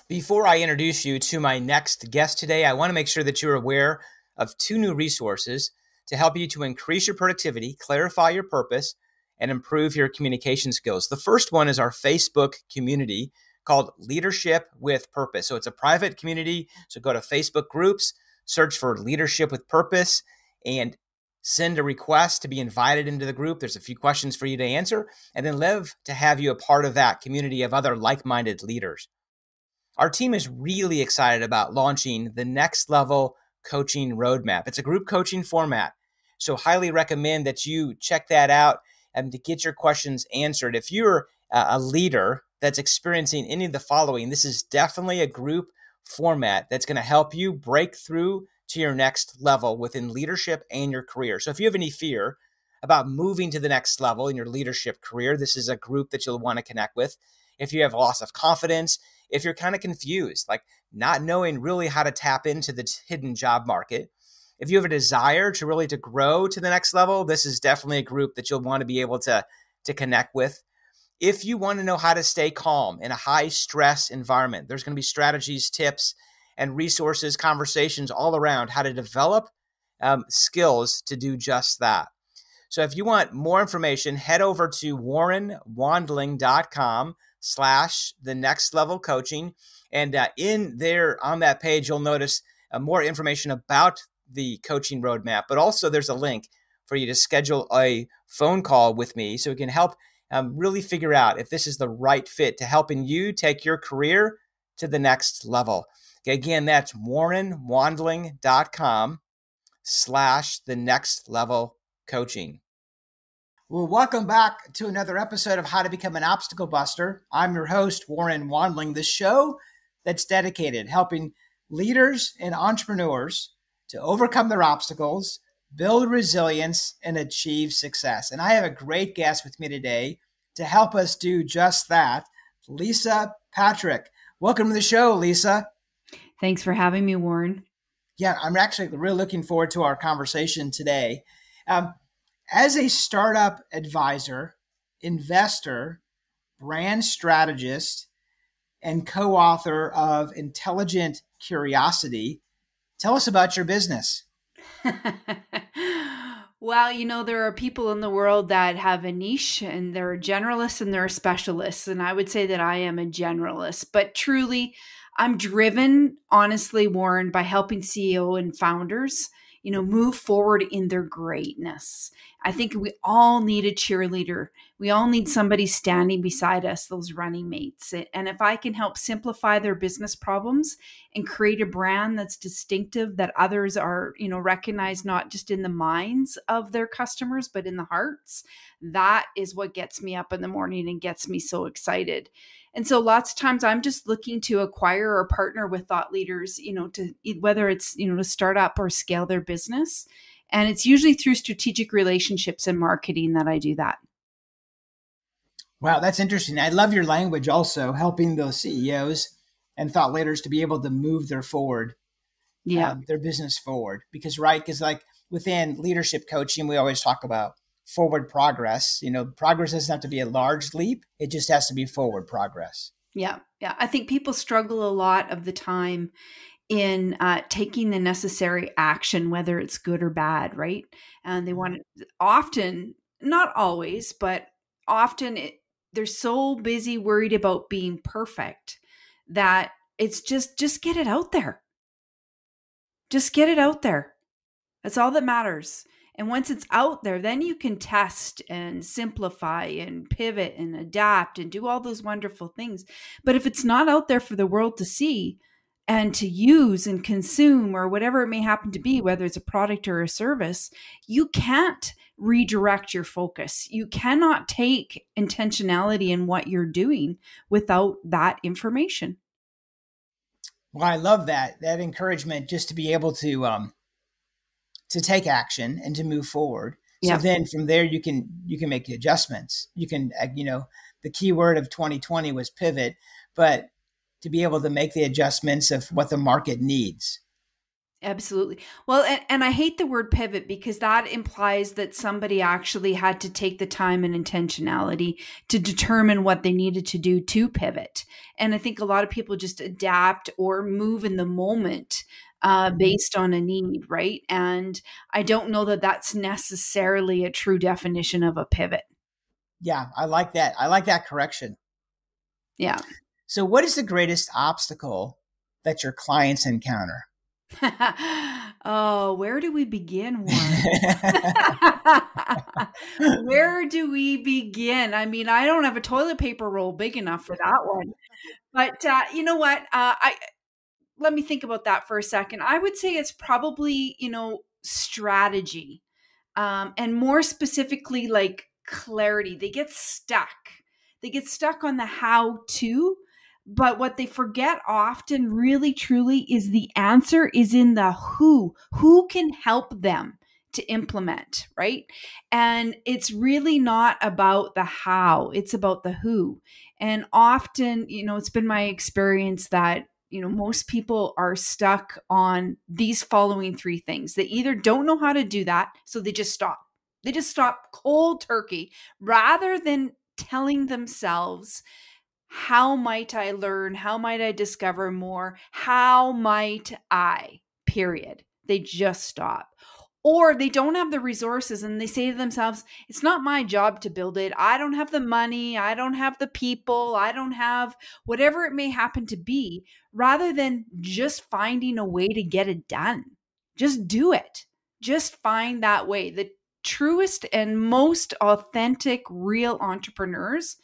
Before I introduce you to my next guest today, I want to make sure that you're aware of two new resources to help you to increase your productivity, clarify your purpose, and improve your communication skills. The first one is our Facebook community called Leadership with Purpose. So it's a private community. So go to Facebook groups, search for Leadership with Purpose, and send a request to be invited into the group. There's a few questions for you to answer, and then live to have you a part of that community of other like-minded leaders. Our team is really excited about launching the Next Level Coaching Roadmap. It's a group coaching format, so highly recommend that you check that out and to get your questions answered. If you're a leader that's experiencing any of the following, this is definitely a group format that's going to help you break through to your next level within leadership and your career. So if you have any fear about moving to the next level in your leadership career, this is a group that you'll want to connect with. If you have loss of confidence, if you're kind of confused, like not knowing really how to tap into the hidden job market, if you have a desire to really to grow to the next level, this is definitely a group that you'll want to be able to connect with. If you want to know how to stay calm in a high stress environment, there's going to be strategies, tips, and resources, conversations all around how to develop skills to do just that. So if you want more information, head over to warrenwandling.com/the next level coaching. And in there on that page, you'll notice more information about the coaching roadmap, but also there's a link for you to schedule a phone call with me so we can help really figure out if this is the right fit to helping you take your career to the next level. Okay, again, that's warrenwandling.com/the next level coaching. Well, welcome back to another episode of How to Become an Obstacle Buster. I'm your host, Warren Wandling, the show that's dedicated helping leaders and entrepreneurs to overcome their obstacles, build resilience, and achieve success. And I have a great guest with me today to help us do just that, Lisa Patrick. Welcome to the show, Lisa. Thanks for having me, Warren. Yeah, I'm actually really looking forward to our conversation today. As a startup advisor, investor, brand strategist, and co-author of Intelligent Curiosity, tell us about your business. Well, there are people in the world that have a niche, and they're a generalist and they're a specialist. And I would say that I am a generalist, but truly I'm driven, honestly, Warren, by helping CEO and founders, move forward in their greatness. I think we all need a cheerleader. We all need somebody standing beside us, those running mates. And if I can help simplify their business problems and create a brand that's distinctive, that others are, recognized not just in the minds of their customers, but in the hearts, that is what gets me up in the morning and gets me so excited. And so lots of times I'm just looking to acquire or partner with thought leaders, to whether it's, to start up or scale their business. And it's usually through strategic relationships and marketing that I do that. Wow, that's interesting. I love your language also, helping those CEOs and thought leaders to be able to move their business forward. Because like within leadership coaching, we always talk about forward progress. Progress doesn't have to be a large leap. It just has to be forward progress. Yeah. I think people struggle a lot of the time in taking the necessary action, whether it's good or bad, right? And they want to often, not always, but often they're so busy worried about being perfect that it's just get it out there. Just get it out there. That's all that matters. And once it's out there, then you can test and simplify and pivot and adapt and do all those wonderful things. But if it's not out there for the world to see and to use and consume or whatever it may happen to be, whether it's a product or a service, you can't redirect your focus. You cannot take intentionality in what you're doing without that information. Well, I love that encouragement just to be able to take action and to move forward. So then from there, you can make adjustments. You can, the key word of 2020 was pivot, but to be able to make the adjustments of what the market needs. Absolutely. Well, and I hate the word pivot because that implies that somebody actually had to take the time and intentionality to determine what they needed to do to pivot. And I think a lot of people just adapt or move in the moment based on a need, right? And I don't know that that's necessarily a true definition of a pivot. Yeah, I like that. I like that correction. Yeah. So, what is the greatest obstacle that your clients encounter? Oh, where do we begin, Warren? Where do we begin? I mean, I don't have a toilet paper roll big enough for that one. But you know what? I let me think about that for a second. I would say it's probably, strategy. And more specifically, like clarity. They get stuck. They get stuck on the how to, but what they forget often, really truly, is the answer is in the who. Who can help them to implement, right? And it's really not about the how, it's about the who. And often, it's been my experience that most people are stuck on these following three things. They either don't know how to do that, so they just stop. They just stop cold turkey rather than telling themselves, how might I learn? How might I discover more? How might I? Period. They just stop. Or they don't have the resources and they say to themselves, it's not my job to build it. I don't have the money. I don't have the people. I don't have whatever it may happen to be, rather than just finding a way to get it done. Just do it. Just find that way. The truest and most authentic, real entrepreneurs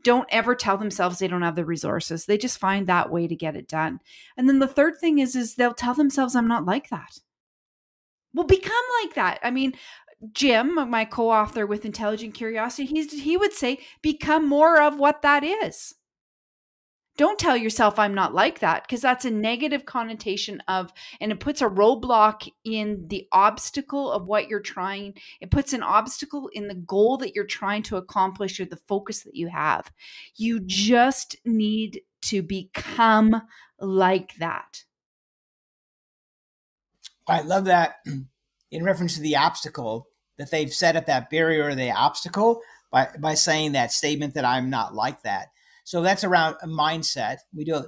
don't ever tell themselves they don't have the resources. They just find that way to get it done. And then the third thing is they'll tell themselves, I'm not like that. Well, become like that. I mean, Jim, my co-author with Intelligent Curiosity, he would say, become more of what that is. Don't tell yourself I'm not like that, because that's a negative connotation of, and it puts a roadblock in the obstacle of what you're trying. It puts an obstacle in the goal that you're trying to accomplish or the focus that you have. You just need to become like that. I love that in reference to the obstacle that they've set up that barrier or the obstacle by saying that statement that I'm not like that. So that's around a mindset. We do a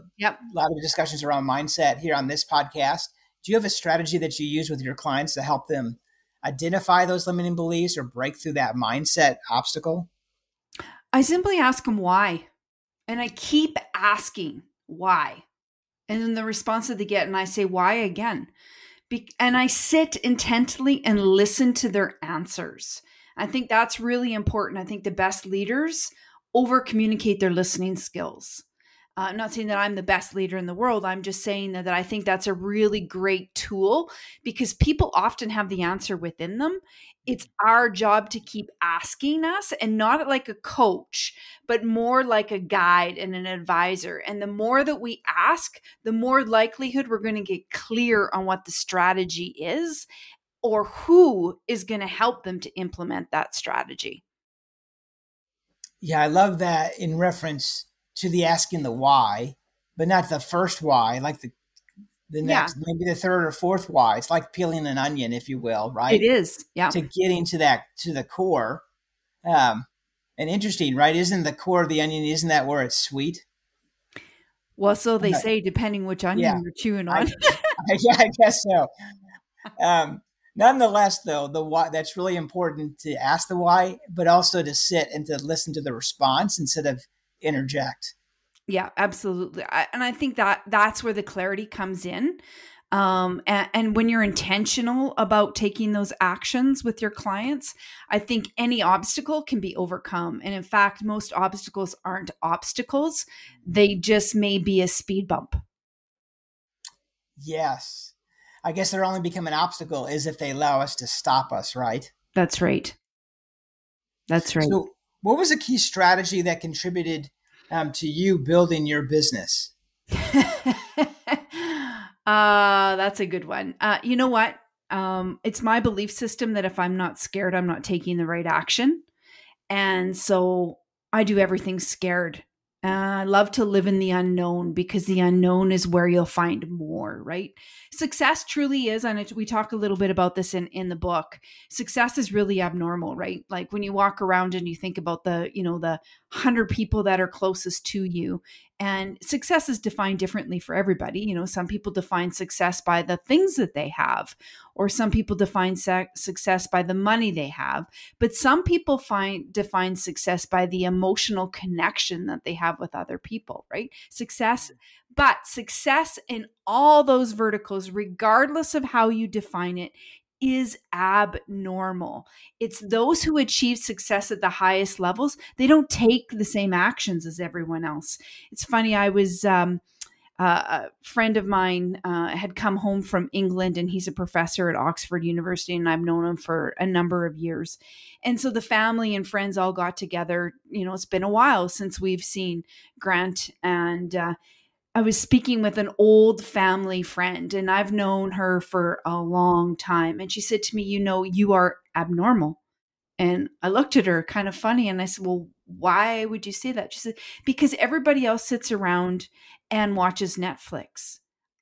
lot of discussions around mindset here on this podcast. Do you have a strategy that you use with your clients to help them identify those limiting beliefs or break through that mindset obstacle? I simply ask them why. And I keep asking why. And then the response that they get, and I say, why again? And I sit intently and listen to their answers. I think that's really important. I think the best leaders over communicate their listening skills. I'm not saying that I'm the best leader in the world. I'm just saying that I think that's a really great tool, because people often have the answer within them. It's our job to keep asking us, and not like a coach, but more like a guide and an advisor. And the more that we ask, the more likelihood we're going to get clear on what the strategy is or who is going to help them to implement that strategy. Yeah, I love that in reference to the asking the why, but not the first why, like the next, maybe the third or fourth why. It's like peeling an onion, if you will, right? It is, yeah. To getting to the core. And interesting, right? Isn't the core of the onion, isn't that where it's sweet? Well, so they say, depending which onion you're chewing on. I guess so. Nonetheless, though, the why, that's really important, to ask the why, but also to sit and to listen to the response instead of interject. Yeah, absolutely. And I think that that's where the clarity comes in. And when you're intentional about taking those actions with your clients, I think any obstacle can be overcome. And in fact, most obstacles aren't obstacles. They just may be a speed bump. Yes. I guess they're only become an obstacle is if they allow us to stop us, right? That's right. That's right. So what was a key strategy that contributed to you building your business? That's a good one. You know what? It's my belief system that if I'm not scared, I'm not taking the right action. And so I do everything scared. I love to live in the unknown because the unknown is where you'll find more, right? Success truly is, and we talk a little bit about this in the book. Success is really abnormal, right? Like when you walk around and you think about the 100 people that are closest to you, and success is defined differently for everybody. Some people define success by the things that they have, or some people define success by the money they have. But some people define success by the emotional connection that they have with other people, right? But success in all those verticals, regardless of how you define it, is abnormal. It's those who achieve success at the highest levels. They don't take the same actions as everyone else. It's funny. I was a friend of mine had come home from England, and he's a professor at Oxford University, and I've known him for a number of years. And so the family and friends all got together. It's been a while since we've seen Grant, and I was speaking with an old family friend, and I've known her for a long time. And she said to me, you are abnormal. And I looked at her kind of funny, and I said, well, why would you say that? She said, because everybody else sits around and watches Netflix.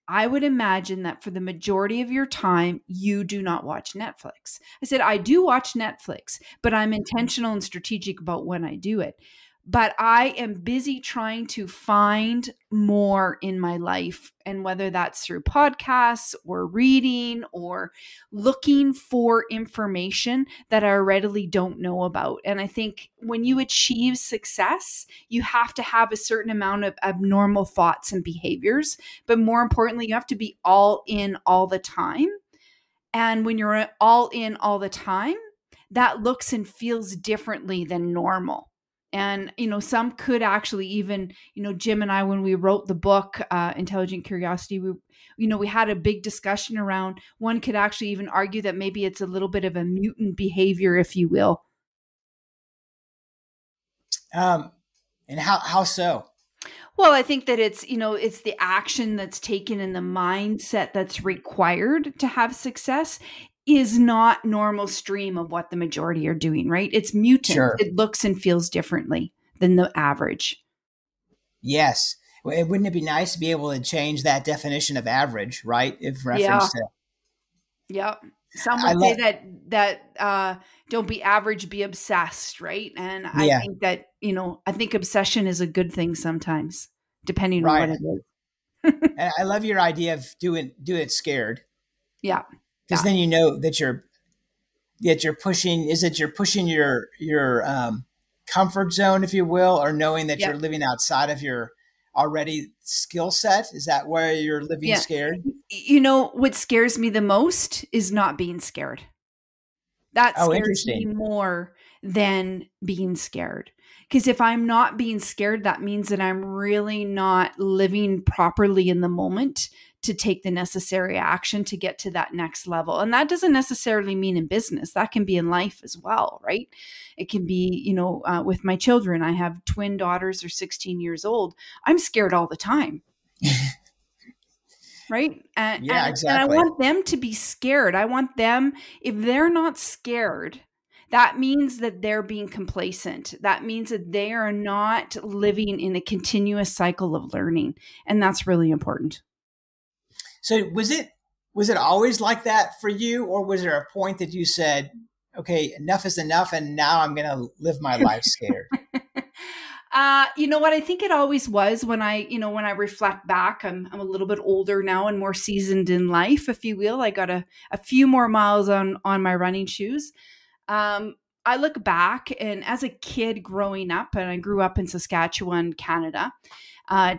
I would imagine that for the majority of your time, you do not watch Netflix. I said, I do watch Netflix, but I'm intentional and strategic about when I do it. But I am busy trying to find more in my life. And whether that's through podcasts or reading or looking for information that I readily don't know about. And I think when you achieve success, you have to have a certain amount of abnormal thoughts and behaviors. But more importantly, you have to be all in all the time. And when you're all in all the time, that looks and feels differently than normal. And, some could actually even, Jim and I, when we wrote the book, Intelligent Curiosity, we had a big discussion around, one could actually even argue that maybe it's a little bit of a mutant behavior, if you will. And how so? Well, I think that it's the action that's taken and the mindset that's required to have success is not normal stream of what the majority are doing, right? It's mutant. Sure. It looks and feels differently than the average. Yes. Wouldn't it be nice to be able to change that definition of average, right? If reference to. Yeah. Some would say that don't be average, be obsessed, right? And I think that, I think obsession is a good thing sometimes, depending on what it is. And I love your idea of do it scared. Yeah. Because then you know that you're pushing. Is it you're pushing your comfort zone, if you will, or knowing that you're living outside of your already skill set? Is that where you're living scared? What scares me the most is not being scared. That scares me more than being scared. Because if I'm not being scared, that means that I'm really not living properly in the moment to take the necessary action to get to that next level. And that doesn't necessarily mean in business. That can be in life as well, right? It can be, with my children. I have twin daughters, they're 16 years old. I'm scared all the time. Right? Exactly. And I want them to be scared. I want them, if they're not scared, that means that they're being complacent. That means that they are not living in a continuous cycle of learning. And that's really important. So was it always like that for you? Or was there a point that you said, okay, enough is enough, and now I'm going to live my life scared? You know what? I think it always was. When I reflect back, I'm a little bit older now and more seasoned in life, if you will. I got a few more miles on my running shoes. I look back, and as a kid growing up, and I grew up in Saskatchewan, Canada, I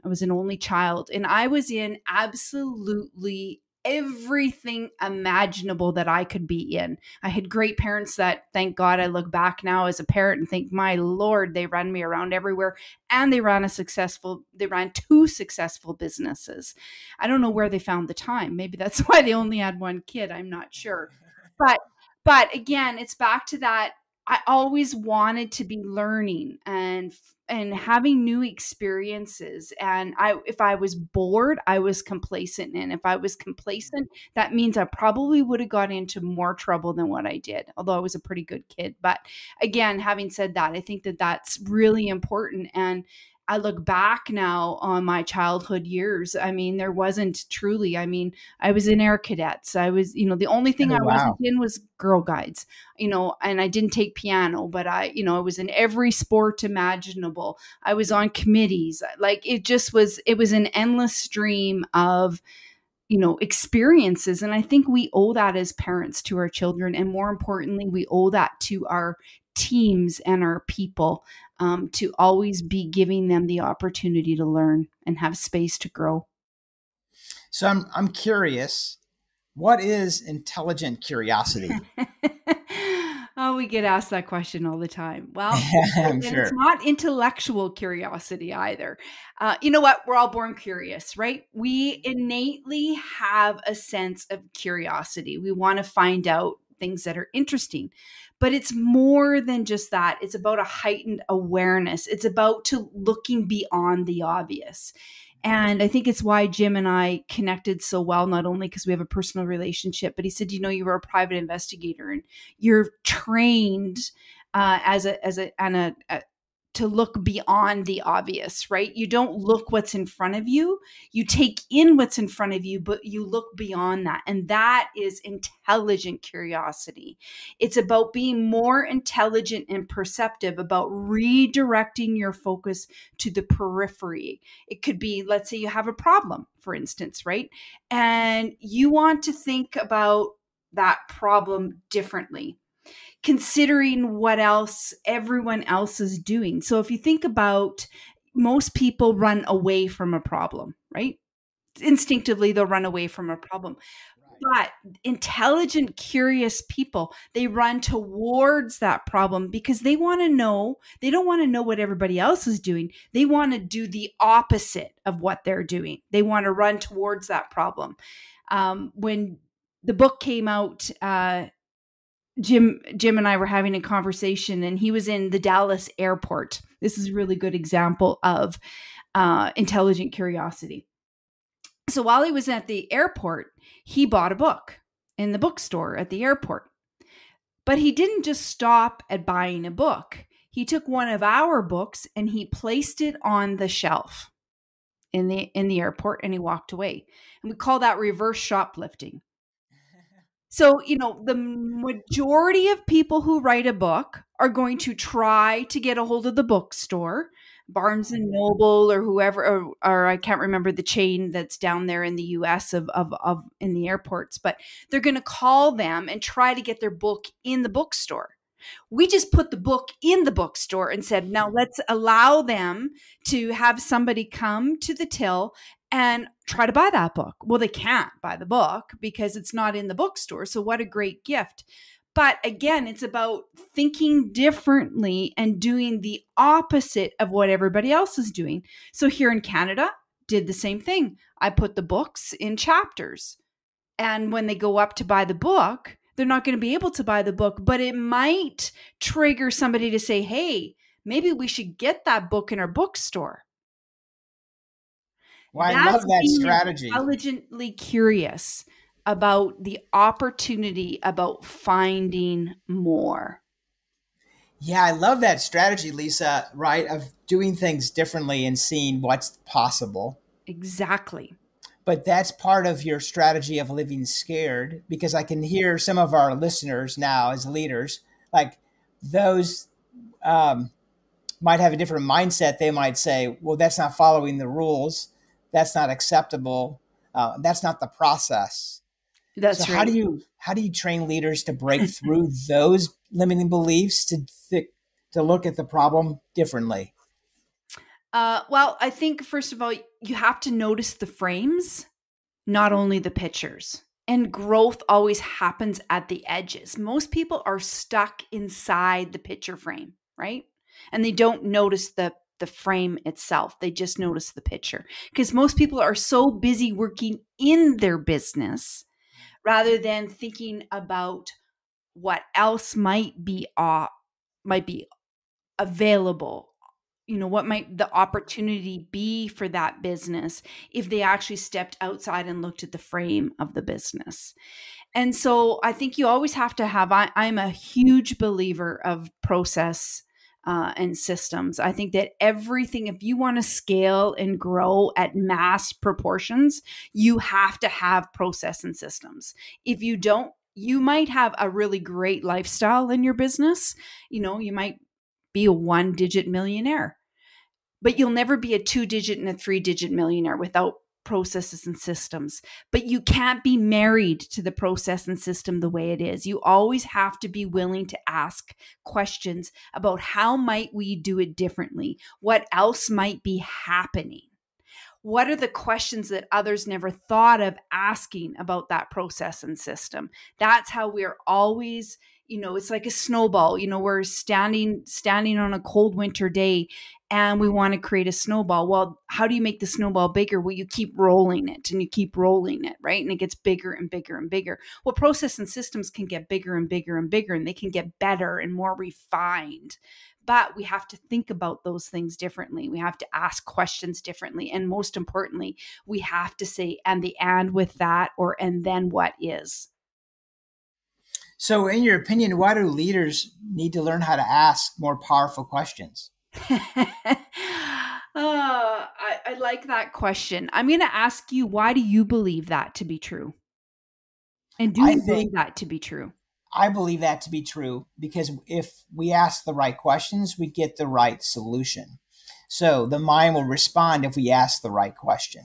was an only child, and I was in absolutely everything imaginable that I could be in. I had great parents that, thank God, I look back now as a parent and think, my Lord, they ran me around everywhere, and they ran two successful businesses. I don't know where they found the time. Maybe that's why they only had one kid. I'm not sure. But again, it's back to that. I always wanted to be learning and having new experiences. And if I was bored, I was complacent. And if I was complacent, that means I probably would have got into more trouble than what I did, although I was a pretty good kid. But again, having said that, I think that that's really important. And I look back now on my childhood years. I mean, there wasn't truly, I mean, I was in Air Cadets. I was, the only thing Oh, I wasn't wow. in was Girl Guides, and I didn't take piano, but I was in every sport imaginable. I was on committees. Like it was an endless stream of, experiences. And I think we owe that as parents to our children. And more importantly, we owe that to our teams and our people, to always be giving them the opportunity to learn and have space to grow. So I'm curious, what is intelligent curiosity? Oh, we get asked that question all the time. Well, I'm and it's sure. not intellectual curiosity either. You know what? We're all born curious, right? We innately have a sense of curiosity. We want to find out things that are interesting. But it's more than just that. It's about a heightened awareness. It's about to looking beyond the obvious. And I think it's why Jim and I connected so well, not only because we have a personal relationship, but he said, you were a private investigator and you're trained to look beyond the obvious, right? You don't look what's in front of you. You take in what's in front of you, but you look beyond that. And that is intelligent curiosity. It's about being more intelligent and perceptive, about redirecting your focus to the periphery. It could be, let's say you have a problem, for instance, right? And you want to think about that problem differently, considering what else everyone else is doing. So if you think about, most people run away from a problem, right? Instinctively, they'll run away from a problem. But intelligent, curious people, they run towards that problem because they want to know, they don't want to know what everybody else is doing. They want to do the opposite of what they're doing. They want to run towards that problem. When the book came out, Jim and I were having a conversation, and he was in the Dallas airport. This is a really good example of intelligent curiosity. So while he was at the airport, he bought a book in the bookstore at the airport. But he didn't just stop at buying a book. He took one of our books and he placed it on the shelf in the airport, and he walked away. And we call that reverse shoplifting. So, the majority of people who write a book are going to try to get a hold of the bookstore, Barnes and Noble or whoever, or I can't remember the chain that's down there in the US of in the airports, but they're going to call them and try to get their book in the bookstore. We just put the book in the bookstore and said, now let's allow them to have somebody come to the till and try to buy that book. Well, they can't buy the book because it's not in the bookstore. So what a great gift. But again, it's about thinking differently and doing the opposite of what everybody else is doing. So here in Canada, did the same thing. I put the books in chapters. And when they go up to buy the book, they're not going to be able to buy the book, but it might trigger somebody to say, hey, maybe we should get that book in our bookstore. Well, I love That's that being strategy. intelligently curious about the opportunity, about finding more. Yeah, I love that strategy, Lisa, right? Of doing things differently and seeing what's possible. Exactly. But that's part of your strategy of living scared, because I can hear some of our listeners now as leaders, like those might have a different mindset. They might say, well, that's not following the rules. That's not acceptable. That's not the process. So That's right. how do you train leaders to break through those limiting beliefs to look at the problem differently? Well, I think first of all, you have to notice the frames, not only the pictures. And growth always happens at the edges. Most people are stuck inside the picture frame, right? And they don't notice the frame itself. They just notice the picture. Because most people are so busy working in their business rather than thinking about what else might be might be available? What might the opportunity be for that business if they actually stepped outside and looked at the frame of the business? And so I think you always have to have, I'm a huge believer of process and systems. I think that everything, if you want to scale and grow at mass proportions, you have to have process and systems. If you don't, you might have a really great lifestyle in your business. You might be a 1-digit millionaire, but you'll never be a 2-digit and a 3-digit millionaire without processes and systems. But you can't be married to the process and system the way it is. You always have to be willing to ask questions about how might we do it differently? What else might be happening? What are the questions that others never thought of asking about that process and system? That's how we're always, it's like a snowball. We're standing on a cold winter day and we want to create a snowball. Well, how do you make the snowball bigger? Well, you keep rolling it and you keep rolling it, right? And it gets bigger and bigger and bigger. Well, process and systems can get bigger and bigger and bigger, and they can get better and more refined. But we have to think about those things differently. We have to ask questions differently. And most importantly, we have to say, and with that, or and then what is. So in your opinion, why do leaders need to learn how to ask more powerful questions? I like that question. I'm going to ask you, why do you believe that to be true? And do you believe that to be true? I believe that to be true because if we ask the right questions, we get the right solution. So the mind will respond if we ask the right question.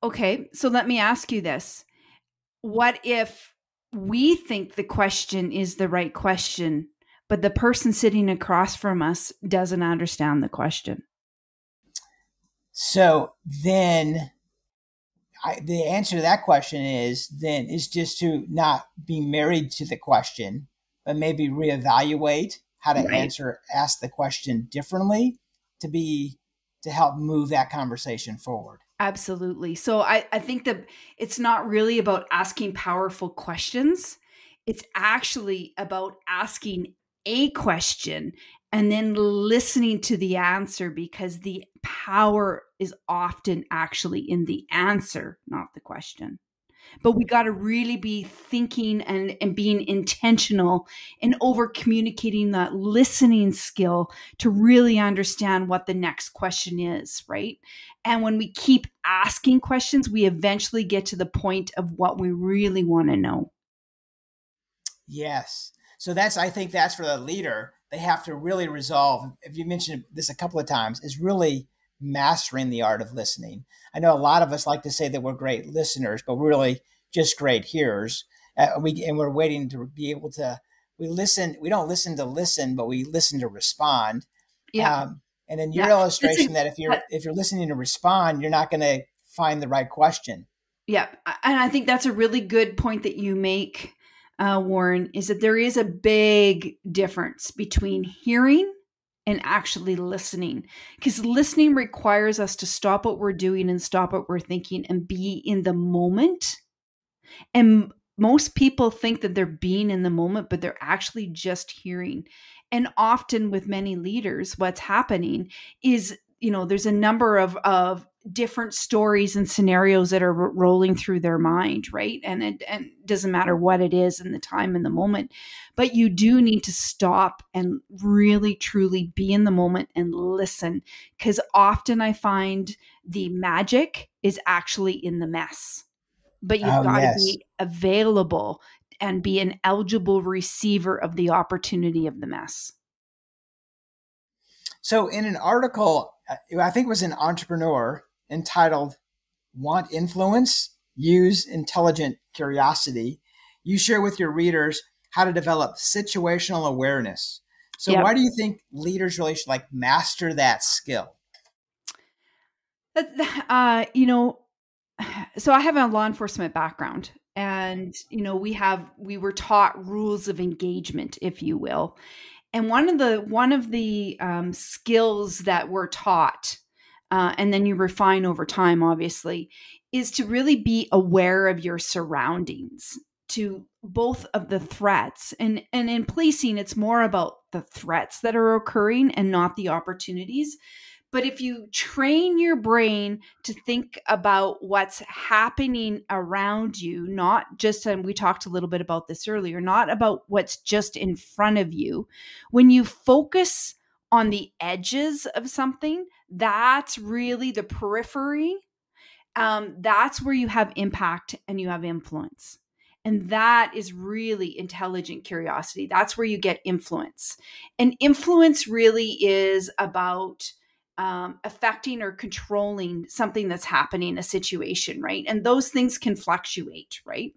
Okay, so let me ask you this. What if we think the question is the right question, but the person sitting across from us doesn't understand the question? So then the answer to that question is just to not be married to the question, but maybe reevaluate how to ask the question differently to help move that conversation forward. Absolutely. So I think that it's not really about asking powerful questions. It's actually about asking a question and then listening to the answer, because the power is often actually in the answer, not the question. But we got to really be thinking and being intentional and over communicating that listening skill to really understand what the next question is, right? And when we keep asking questions, we eventually get to the point of what we really want to know. Yes. So I think that's for the leader. They have to really resolve, if you mentioned this a couple of times, is really mastering the art of listening. I know a lot of us like to say that we're great listeners, but we're really just great hearers. We're waiting to be able to, we listen. We don't listen to listen, but we listen to respond. Yeah. And in your illustration, that if you're listening to respond, you're not going to find the right question. Yeah. And I think that's a really good point that you make, Warren, is that there is a big difference between hearing and actually listening, because listening requires us to stop what we're doing and stop what we're thinking and be in the moment. And most people think that they're being in the moment, but they're actually just hearing. And often with many leaders, what's happening is, there's a number of different stories and scenarios that are rolling through their mind, right? And it doesn't matter what it is in the time and the moment, but you do need to stop and really, truly be in the moment and listen. Because often I find the magic is actually in the mess, but you've got to be available and be an eligible receiver of the opportunity of the mess. So in an article, I think it was an Entrepreneur, entitled "Want Influence? Use Intelligent Curiosity," you share with your readers how to develop situational awareness. So why do you think leaders really should master that skill? So I have a law enforcement background, and we were taught rules of engagement, if you will. And one of the skills that we're taught, and then you refine over time, obviously, is to really be aware of your surroundings, to both of the threats. And in policing, it's more about the threats that are occurring and not the opportunities. But if you train your brain to think about what's happening around you, not just, and we talked a little bit about this earlier, not about what's just in front of you, when you focus on the edges of something, that's really the periphery. That's where you have impact and you have influence. And that is really intelligent curiosity. That's where you get influence. And influence really is about affecting or controlling something that's happening, a situation, right? And those things can fluctuate, right?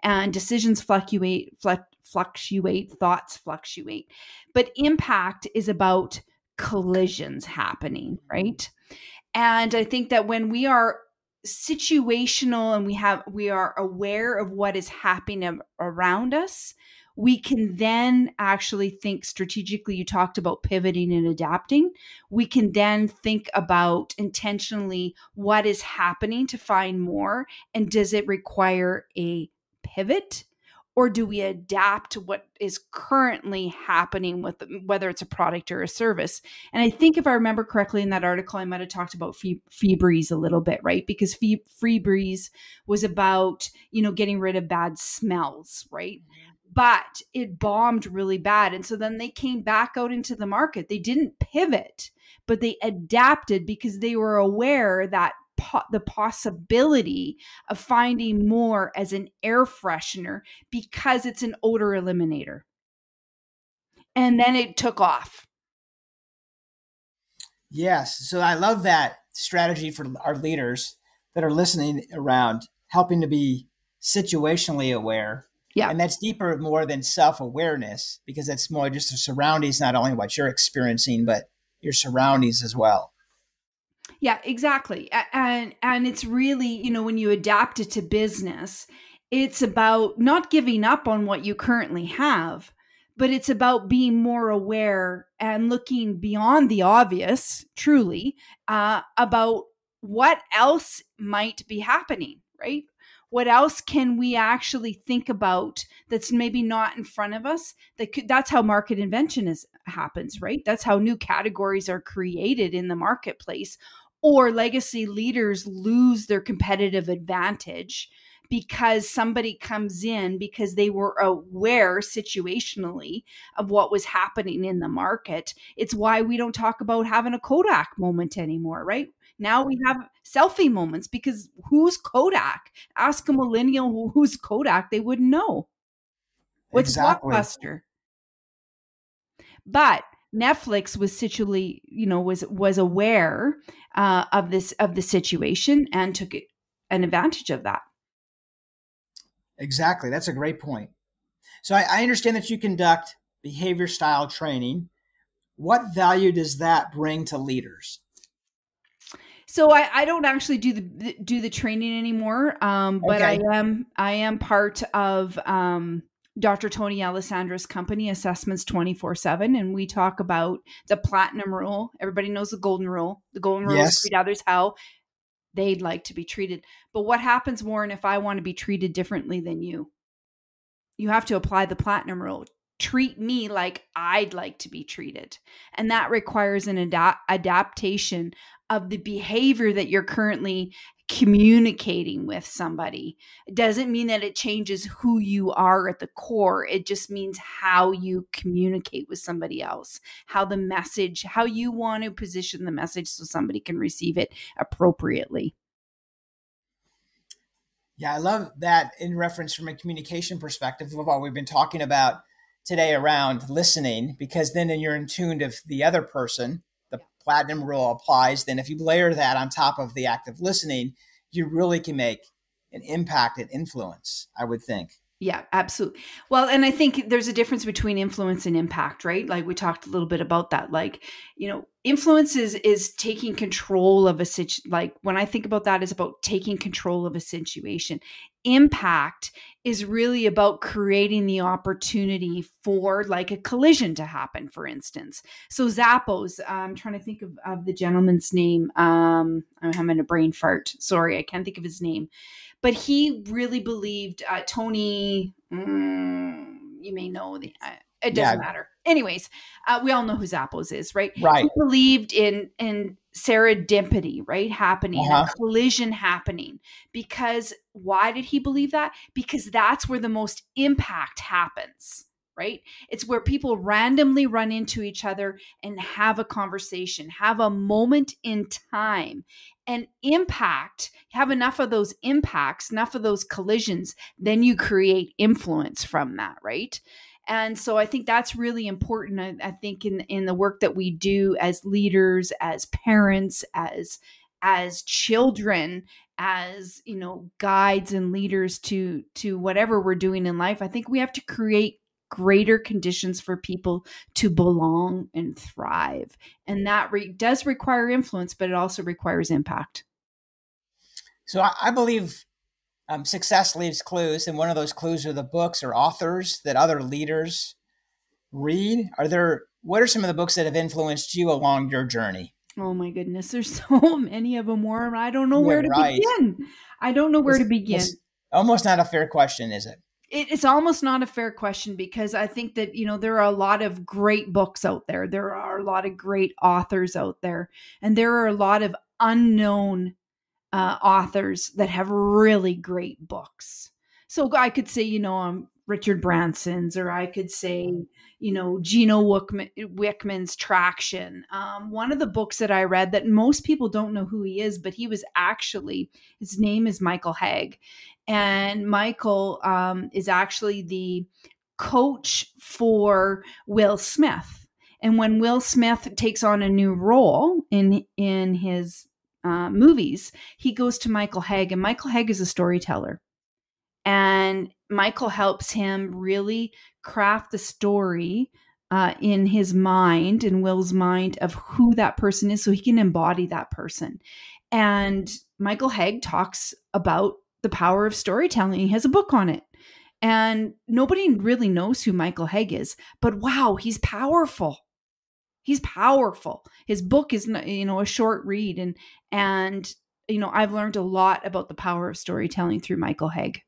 And decisions fluctuate, thoughts fluctuate. But impact is about collisions happening, right? And I think that when we are situational and we are aware of what is happening around us, we can then actually think strategically. You talked about pivoting and adapting. We can then think about intentionally what is happening to find more, and does it require a pivot, or do we adapt to what is currently happening with whether it's a product or a service? And I think if I remember correctly in that article, I might have talked about Febreze a little bit, right? Because Febreze was about, getting rid of bad smells, right? But it bombed really bad. And so then they came back out into the market. They didn't pivot, but they adapted because they were aware that the possibility of finding more as an air freshener because it's an odor eliminator. And then it took off. Yes. So I love that strategy for our leaders that are listening around, helping to be situationally aware. Yeah. And that's deeper more than self-awareness, because it's more just the surroundings, not only what you're experiencing, but your surroundings as well. Yeah, exactly. And it's really, when you adapt it to business, it's about not giving up on what you currently have, but it's about being more aware and looking beyond the obvious, truly, about what else might be happening, right? What else can we actually think about that's maybe not in front of us? That's how market invention happens, right? That's how new categories are created in the marketplace, or legacy leaders lose their competitive advantage because somebody comes in because they were aware situationally of what was happening in the market. It's why we don't talk about having a Kodak moment anymore, right? Now we have selfie moments, because who's Kodak? Ask a millennial who's Kodak, they wouldn't know. What's Exactly. Blockbuster? But Netflix was was aware of the situation and took an advantage of that. Exactly. That's a great point. So I understand that you conduct behavior style training. What value does that bring to leaders? So I don't actually do the training anymore, but Okay. I am part of Dr. Tony Alessandra's company, Assessments 24/7, and we talk about the platinum rule. Everybody knows the golden rule. The golden rule is Yes. treat others how they'd like to be treated. But what happens, Warren, if I want to be treated differently than you? You have to apply the platinum rule. Treat me like I'd like to be treated. And that requires an adaptation of the behavior that you're currently communicating with somebody. It doesn't mean that it changes who you are at the core. It just means how you communicate with somebody else, how you want to position the message so somebody can receive it appropriately. Yeah, I love that in reference from a communication perspective of what we've been talking about today around listening, because then you're in tune to the other person. The platinum rule applies. Then if you layer that on top of the act of listening, you really can make an impact and influence, I would think. Yeah, absolutely. Well, and I think there's a difference between influence and impact, right? Like we talked a little bit about that. Like, influence is taking control of a like when I think about that, is about taking control of a situation. Impact is really about creating the opportunity for like a collision to happen, for instance. So Zappos, I'm trying to think of the gentleman's name. I'm having a brain fart, sorry, I can't think of his name, but he really believed, Tony, you may know it doesn't Yeah. matter. Anyways, we all know who Zappos is, right? He Right. believed in serendipity, right? Happening, a Uh-huh. collision happening. Because why did he believe that? Because that's where the most impact happens, right? It's where people randomly run into each other and have a conversation, have a moment in time, and impact, have enough of those impacts, enough of those collisions, then you create influence from that, right? And so I think that's really important. I think in the work that we do as leaders, as parents, as children, as guides and leaders to whatever we're doing in life, I think we have to create greater conditions for people to belong and thrive. And that does require influence, but it also requires impact. So I believe success leaves clues, and one of those clues are the books or authors that other leaders read. What are some of the books that have influenced you along your journey? Oh my goodness, there's so many of them, Warren. I don't know Yeah, where to right. begin. I don't know where to It's begin. almost not a fair question, is it? It's almost not a fair question, because I think that, there are a lot of great books out there. There are a lot of great authors out there, and there are a lot of unknown authors that have really great books. So I could say, Richard Branson's, or I could say, Gino Wickman's Traction. One of the books that I read that most people don't know who he is, but his name is Michael Haig. And Michael is actually the coach for Will Smith. And when Will Smith takes on a new role in his movies, he goes to Michael Haig, and Michael Haig is a storyteller. And Michael helps him really craft the story in his mind, in Will's mind, of who that person is, so he can embody that person. And Michael Haig talks about the power of storytelling. He has a book on it. And nobody really knows who Michael Haig is, but wow, he's powerful. He's powerful. His book is, a short read, and I've learned a lot about the power of storytelling through Michael Haig.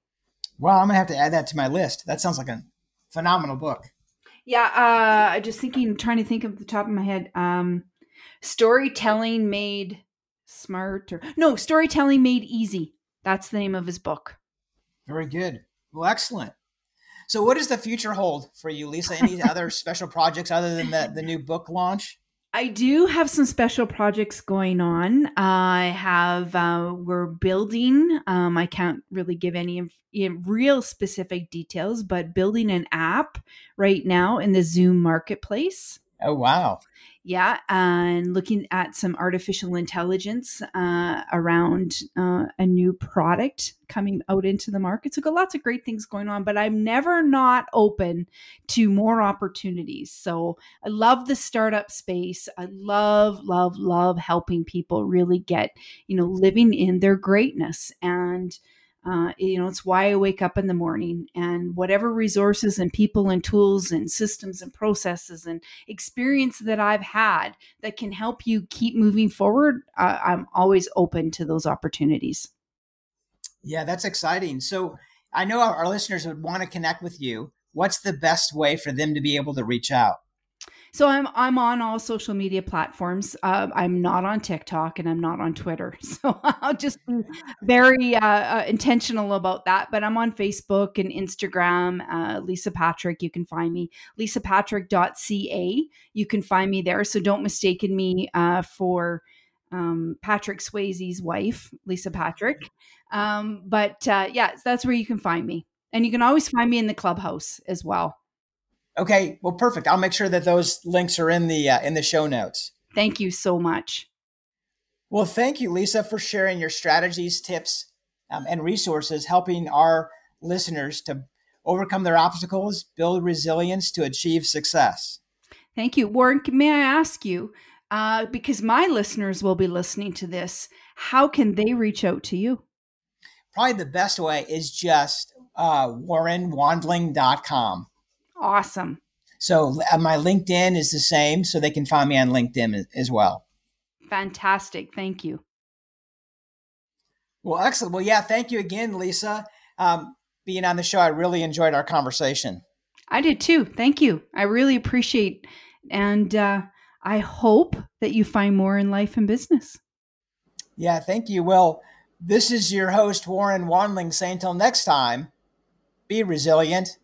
Well, I'm gonna have to add that to my list. That sounds like a phenomenal book. Yeah, just trying to think of the top of my head. Storytelling Made Smart, or no, Storytelling Made Easy. That's the name of his book. Very good. Well, excellent. So what does the future hold for you, Lisa? Any other special projects other than the new book launch? I do have some special projects going on. We're building, I can't really give any real specific details, but building an app right now in the Zoom marketplace. Oh, wow. Yeah, and looking at some artificial intelligence around a new product coming out into the market. So got lots of great things going on, but I'm never not open to more opportunities. So I love the startup space. I love, love, love helping people really get, living in their greatness. And it's why I wake up in the morning, and whatever resources and people and tools and systems and processes and experience that I've had that can help you keep moving forward, I'm always open to those opportunities. Yeah, that's exciting. So I know our listeners would want to connect with you. What's the best way for them to be able to reach out? So I'm on all social media platforms. I'm not on TikTok, and I'm not on Twitter. So I'll just be very intentional about that. But I'm on Facebook and Instagram. Lisa Patrick, you can find me. LisaPatrick.ca. You can find me there. So don't mistake me for Patrick Swayze's wife, Lisa Patrick. Yeah, that's where you can find me. And you can always find me in the clubhouse as well. Okay, well, perfect. I'll make sure that those links are in the show notes. Thank you so much. Well, thank you, Lisa, for sharing your strategies, tips, and resources, helping our listeners to overcome their obstacles, build resilience to achieve success. Thank you. Warren, may I ask you, Because my listeners will be listening to this, how can they reach out to you? Probably the best way is just warrenwandling.com. Awesome. So my LinkedIn is the same, so they can find me on LinkedIn as well. Fantastic. Thank you. Well, excellent. Well, yeah, thank you again, Lisa. Being on the show, I really enjoyed our conversation. I did too. Thank you. I really appreciate, and I hope that you find more in life and business. Yeah, thank you. Well, this is your host, Warren Wandling, saying until next time, be resilient